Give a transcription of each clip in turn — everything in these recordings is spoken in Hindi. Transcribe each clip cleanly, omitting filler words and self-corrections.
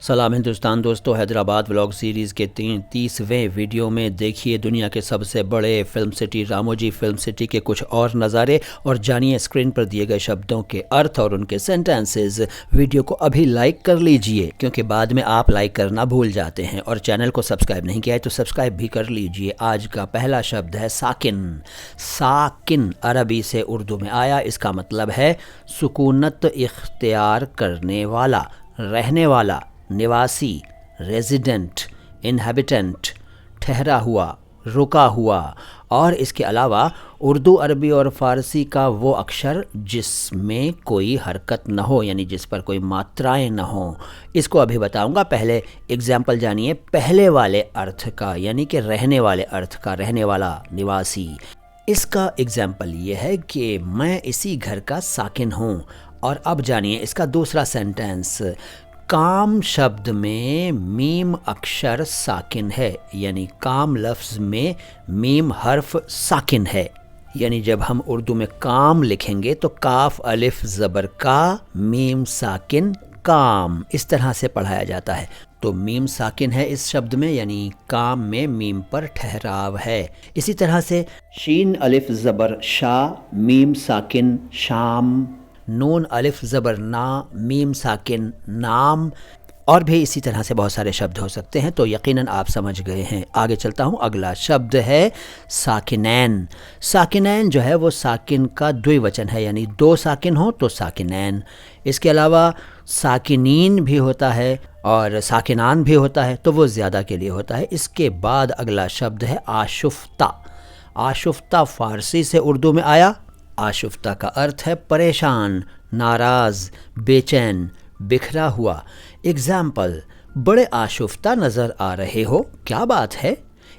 सलाम हिंदुस्तान दोस्तों, हैदराबाद व्लॉग सीरीज़ के 30वें वीडियो में देखिए दुनिया के सबसे बड़े film city Ramoji film city के कुछ और नज़ारे और जानिए स्क्रीन पर दिए गए शब्दों के अर्थ और उनके सेंटेंसेस। वीडियो को अभी लाइक कर लीजिए क्योंकि बाद में आप लाइक करना भूल जाते हैं, और चैनल को सब्सक्राइब नहीं किया है तो सब्सक्राइब भी कर लीजिए। आज का पहला शब्द है साकिन। साकिन अरबी से उर्दू में आया, इसका मतलब है सुकूनत इख्तियार करने वाला, रहने वाला, निवासी, रेजिडेंट, इनहैबिटेंट, ठहरा हुआ, रुका हुआ। और इसके अलावा उर्दू, अरबी और फ़ारसी का वो अक्षर जिसमें कोई हरकत न हो, यानी जिस पर कोई मात्राएं न हो। इसको अभी बताऊंगा, पहले एग्जाम्पल जानिए पहले वाले अर्थ का, यानी कि रहने वाले अर्थ का, रहने वाला, निवासी। इसका एग्जाम्पल ये है कि मैं इसी घर का साकिन हूँ। और अब जानिए इसका दूसरा सेंटेंस। काम शब्द में मीम अक्षर साकिन है, यानी काम लफ्ज़ में मीम हर्फ साकिन है। यानी जब हम उर्दू में काम लिखेंगे तो काफ अलिफ ज़बर का, मीम साकिन काम, इस तरह से पढ़ाया जाता है। तो मीम साकिन है इस शब्द में, यानी काम में मीम पर ठहराव है। इसी तरह से शीन अलिफ ज़बर शा, मीम साकिन शाम, नून अलिफ ज़बर ना, मीम साकिन नाम। और भी इसी तरह से बहुत सारे शब्द हो सकते हैं, तो यकीनन आप समझ गए हैं। आगे चलता हूँ, अगला शब्द है साकिनैन। साकिनैन जो है वो साकिन का द्विवचन है, यानी दो साकिन हो तो साकिनैन। इसके अलावा साकिनीन भी होता है और साकिनान भी होता है, तो वो ज़्यादा के लिए होता है। इसके बाद अगला शब्द है आशुफ्ता। आशुफ्ता फ़ारसी से उर्दू में आया। आशुफ्ता का अर्थ है परेशान, नाराज़, बेचैन, बिखरा हुआ। एग्जाम्पल, बड़े आशुफ्ता नज़र आ रहे हो, क्या बात है।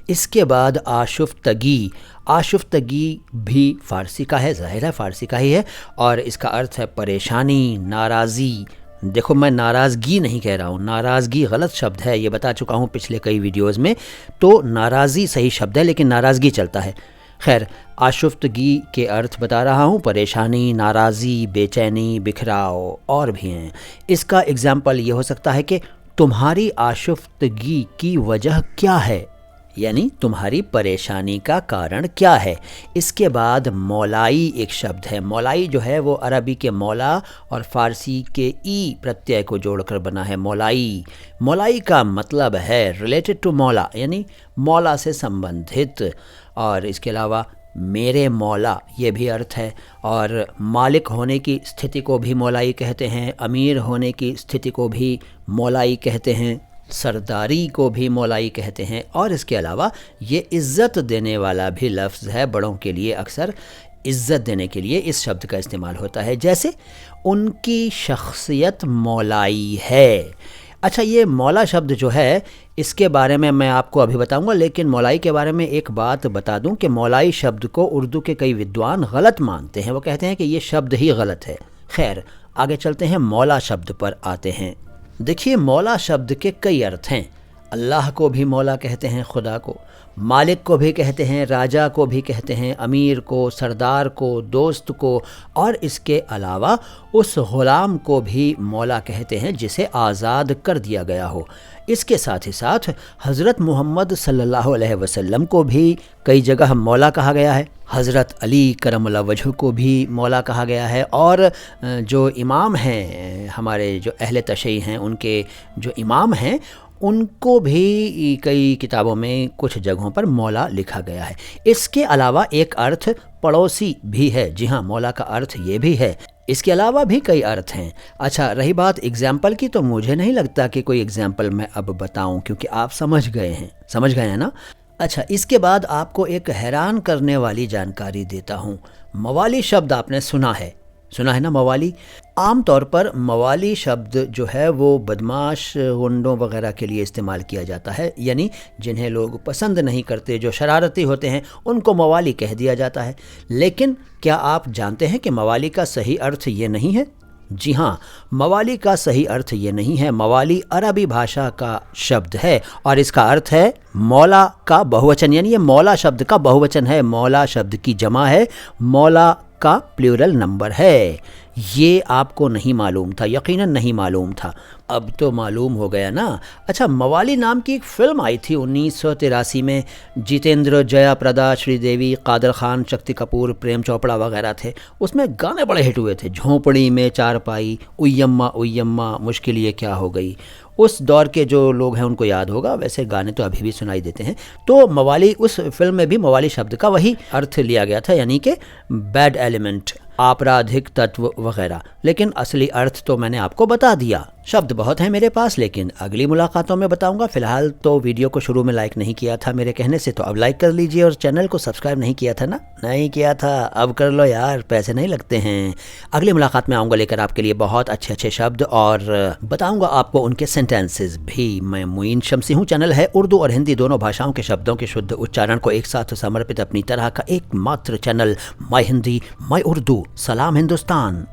इसके बाद आशुफ्तगी। आशुफ्तगी भी फ़ारसी का है, ज़ाहिर है फ़ारसी का ही है, और इसका अर्थ है परेशानी, नाराज़ी। देखो, मैं नाराज़गी नहीं कह रहा हूँ, नाराज़गी गलत शब्द है, ये बता चुका हूँ पिछले कई वीडियोज़ में। तो नाराज़ी सही शब्द है, लेकिन नाराज़गी चलता है। खैर, आशुफ्तगी के अर्थ बता रहा हूँ, परेशानी, नाराज़ी, बेचैनी, बिखराव, और भी हैं। इसका एग्जाम्पल ये हो सकता है कि तुम्हारी आशुफ्तगी की वजह क्या है, यानी तुम्हारी परेशानी का कारण क्या है। इसके बाद मौलाई एक शब्द है। मौलाई जो है वो अरबी के मौला और फ़ारसी के ई प्रत्यय को जोड़कर बना है, मौलाई। मौलाई का मतलब है रिलेटेड टू मौला, यानी मौला से संबंधित। और इसके अलावा मेरे मौला ये भी अर्थ है, और मालिक होने की स्थिति को भी मौलाई कहते हैं, अमीर होने की स्थिति को भी मौलाई कहते हैं, सरदारी को भी मौलाई कहते हैं। और इसके अलावा ये इज़्ज़त देने वाला भी लफ्ज़ है, बड़ों के लिए अक्सर इज़्ज़त देने के लिए इस शब्द का इस्तेमाल होता है, जैसे उनकी शख्सियत मौलाई है। अच्छा, ये मौला शब्द जो है इसके बारे में मैं आपको अभी बताऊंगा, लेकिन मौलाई के बारे में एक बात बता दूं कि मौलाई शब्द को उर्दू के कई विद्वान गलत मानते हैं। वो कहते हैं कि ये शब्द ही गलत है। खैर, आगे चलते हैं, मौला शब्द पर आते हैं। देखिए, मौला शब्द के कई अर्थ हैं। अल्लाह को भी मौला कहते हैं, खुदा को, मालिक को भी कहते हैं, राजा को भी कहते हैं, अमीर को, सरदार को, दोस्त को, और इसके अलावा उस ग़ुलाम को भी मौला कहते हैं जिसे आज़ाद कर दिया गया हो। इसके साथ ही साथ हज़रत मोहम्मद सल्लल्लाहु अलैहि वसल्लम को भी कई जगह मौला कहा गया है। हज़रत अली करमुल्लाह वजह को भी मौला कहा गया है, और जो इमाम हैं हमारे, जो अहले तशय्युई हैं, उनके जो इमाम हैं उनको भी कई किताबों में कुछ जगहों पर मौला लिखा गया है। इसके अलावा एक अर्थ पड़ोसी भी है। जी हाँ, मौला का अर्थ ये भी है। इसके अलावा भी कई अर्थ हैं। अच्छा, रही बात एग्जाम्पल की, तो मुझे नहीं लगता कि कोई एग्जाम्पल मैं अब बताऊं, क्योंकि आप समझ गए हैं ना। अच्छा, इसके बाद आपको एक हैरान करने वाली जानकारी देता हूँ। मवाली शब्द आपने सुना है ना, मवाली। आम तौर पर मवाली शब्द जो है वो बदमाश, गुंडों वगैरह के लिए इस्तेमाल किया जाता है, यानी जिन्हें लोग पसंद नहीं करते, जो शरारती होते हैं, उनको मवाली कह दिया जाता है। लेकिन क्या आप जानते हैं कि मवाली का सही अर्थ ये नहीं है? जी हाँ, मवाली का सही अर्थ ये नहीं है। मवाली अरबी भाषा का शब्द है और इसका अर्थ है मौला का बहुवचन, यानी ये मौला शब्द का बहुवचन है। मौला शब्द की जमा है मौला का प्लूरल नंबर है। ये आपको नहीं मालूम था, यकीनन नहीं मालूम था, अब तो मालूम हो गया ना। अच्छा, मवाली नाम की एक फ़िल्म आई थी 1983 में, जितेंद्र, जया प्रदा, श्रीदेवी, कादर खान, शक्ति कपूर, प्रेम चोपड़ा वगैरह थे। उसमें गाने बड़े हिट हुए थे, झोंपड़ी में चारपाई, उय्यम्मा मुश्किल ये क्या हो गई। उस दौर के जो लोग हैं उनको याद होगा, वैसे गाने तो अभी भी सुनाई देते हैं। तो मवाली, उस फिल्म में भी मवाली शब्द का वही अर्थ लिया गया था, यानी कि बैड एलिमेंट, आपराधिक तत्व वगैरह। लेकिन असली अर्थ तो मैंने आपको बता दिया। शब्द बहुत हैं मेरे पास, लेकिन अगली मुलाकातों में बताऊंगा। फिलहाल तो वीडियो को शुरू में लाइक नहीं किया था मेरे कहने से, तो अब लाइक कर लीजिए, और चैनल को सब्सक्राइब नहीं किया था ना, नहीं किया था, अब कर लो यार, पैसे नहीं लगते हैं। अगली मुलाकात में आऊँगा लेकर आपके लिए बहुत अच्छे अच्छे शब्द, और बताऊँगा आपको उनके सेंटेंसेस भी। मैं मुइन शम्सी हूँ, चैनल है उर्दू और हिंदी दोनों भाषाओं के शब्दों के शुद्ध उच्चारण को एक साथ समर्पित अपनी तरह का एकमात्र channel, my Hindi my Urdu. सलाम हिंदुस्तान।